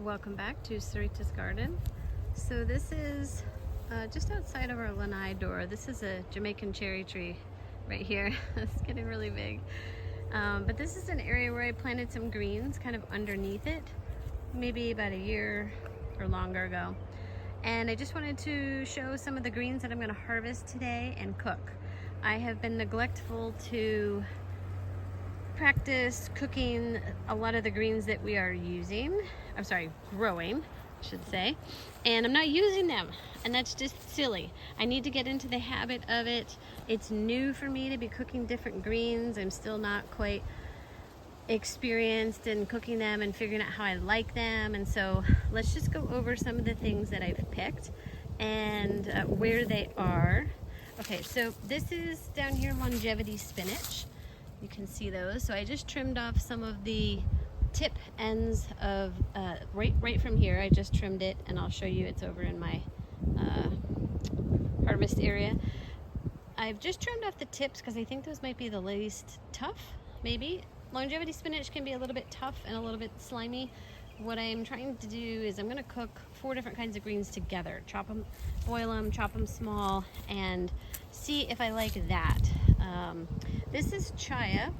Welcome back to Sarita's garden. So this is just outside of our lanai door. This is a Jamaican cherry tree right here. It's getting really big. But this is an area where I planted some greens kind of underneath it, maybe about a year or longer ago. And I just wanted to show some of the greens that I'm going to harvest today and cook. I have been neglectful to practice cooking a lot of the greens that we are growing, I should say, and I'm not using them, and that's just silly. I need to get into the habit of it. It's new for me to be cooking different greens. I'm still not quite experienced in cooking them and figuring out how I like them, and so let's just go over some of the things that I've picked and where they are. Okay, so this is down here longevity spinach. You can see those. So I just trimmed off some of the tip ends of right from here. I just trimmed it, and I'll show you. It's over in my harvest area. I've just trimmed off the tips because I think those might be the least tough, maybe. Longevity spinach can be a little bit tough and a little bit slimy. What I'm trying to do is I'm going to cook 4 different kinds of greens together. Chop them, boil them, chop them small, and see if I like that. This is CHAYA.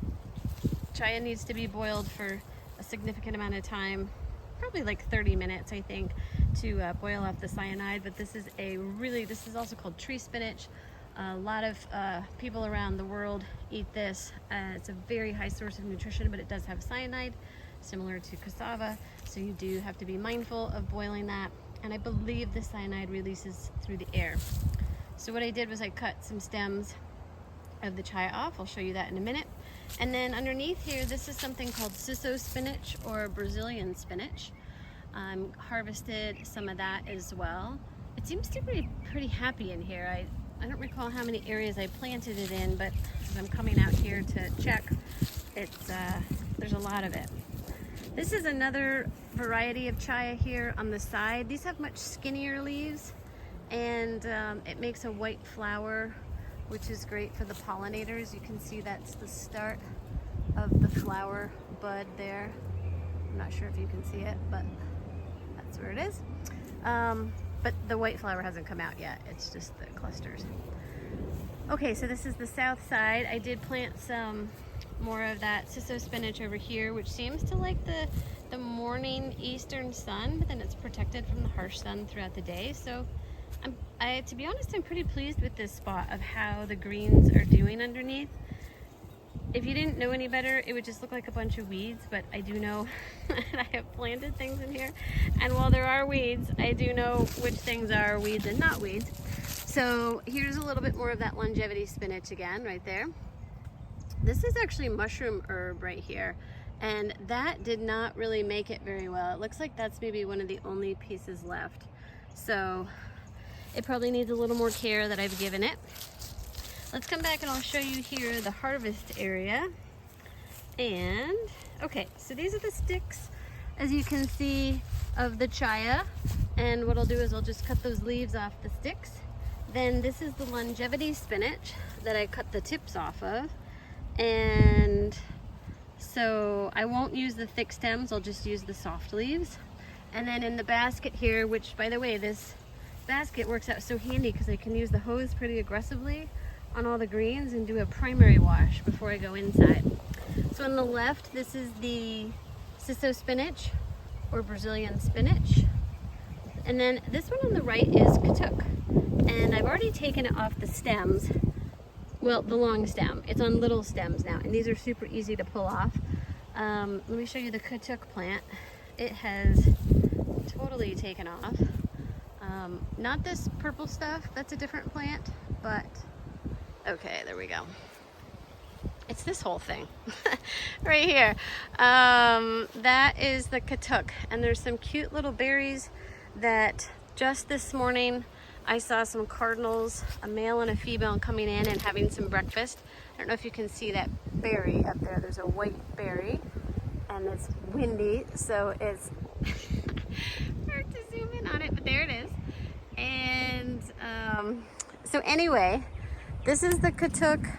CHAYA needs to be boiled for a significant amount of time, probably like 30 minutes, I think, to boil off the cyanide. But this is also called tree spinach. A lot of people around the world eat this. It's a very high source of nutrition, but it does have cyanide, similar to cassava, so you do have to be mindful of boiling that. And I believe the cyanide releases through the air. So what I did was I cut some stems of the CHAYA off. I'll show you that in a minute. And then underneath here, this is something called sisso spinach or Brazilian spinach. Harvested some of that as well. It seems to be pretty happy in here. I don't recall how many areas I planted it in, but as I'm coming out here to check, there's a lot of it. This is another variety of CHAYA here on the side. These have much skinnier leaves, and it makes a white flower, which is great for the pollinators. You can see that's the start of the flower bud there. I'm not sure if you can see it, but that's where it is. But the white flower hasn't come out yet. It's just the clusters. Okay, so this is the south side. I did plant some more of that sisso spinach over here, which seems to like the morning eastern sun, but then it's protected from the harsh sun throughout the day. So to be honest, I'm pretty pleased with this spot of how the greens are doing underneath. If you didn't know any better, it would just look like a bunch of weeds, but I do know that I have planted things in here. And while there are weeds, I do know which things are weeds and not weeds. So here's a little bit more of that longevity spinach again, right there. This is actually mushroom herb right here, and that did not really make it very well. It looks like that's maybe one of the only pieces left. So it probably needs a little more care that I've given it. Let's come back and I'll show you here the harvest area. And okay, so these are the sticks, as you can see, of the CHAYA. And what I'll do is I'll just cut those leaves off the sticks. Then this is the longevity spinach that I cut the tips off of. And so I won't use the thick stems, I'll just use the soft leaves. And then in the basket here, which by the way, this basket works out so handy because I can use the hose pretty aggressively on all the greens and do a primary wash before I go inside. So on the left, this is the sisso spinach or Brazilian spinach. And then this one on the right is katuk. And I've already taken it off the stems. Well, the long stem. It's on little stems now, and these are super easy to pull off. Let me show you the katuk plant. It has totally taken off. Not this purple stuff, that's a different plant, but okay, there we go. It's this whole thing right here. That is the katuk, and there's some cute little berries that just this morning I saw some cardinals, a male and a female, coming in and having some breakfast. I don't know if you can see that berry up there. There's a white berry, and it's windy, so it's hard to zoom in on it, but there it is. And so anyway, this is the katuk.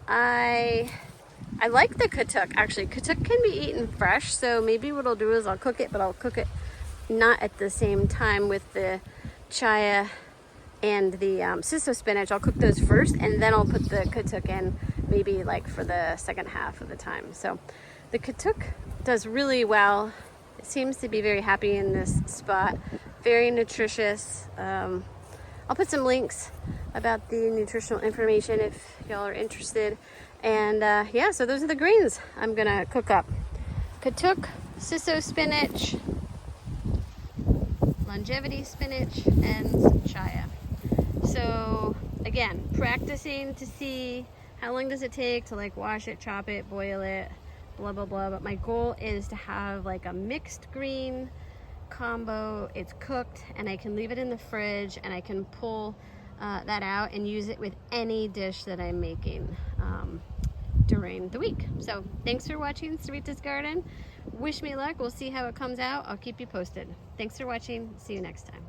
I like the katuk, actually. Katuk can be eaten fresh, so maybe what I'll do is I'll cook it, but I'll cook it not at the same time with the CHAYA and the sisso spinach. I'll cook those first, and then I'll put the katuk in maybe like for the second half of the time. So the katuk does really well. It seems to be very happy in this spot. Very nutritious. I'll put some links about the nutritional information if y'all are interested. And yeah, so those are the greens I'm gonna cook up. Katuk, sisso spinach, longevity spinach, and some CHAYA. So again, practicing to see how long does it take to like wash it, chop it, boil it, blah blah blah. But my goal is to have like a mixed green combo. It's cooked and I can leave it in the fridge and I can pull that out and use it with any dish that I'm making during the week. So thanks for watching Sarita's Garden. Wish me luck. We'll see how it comes out. I'll keep you posted. Thanks for watching. See you next time.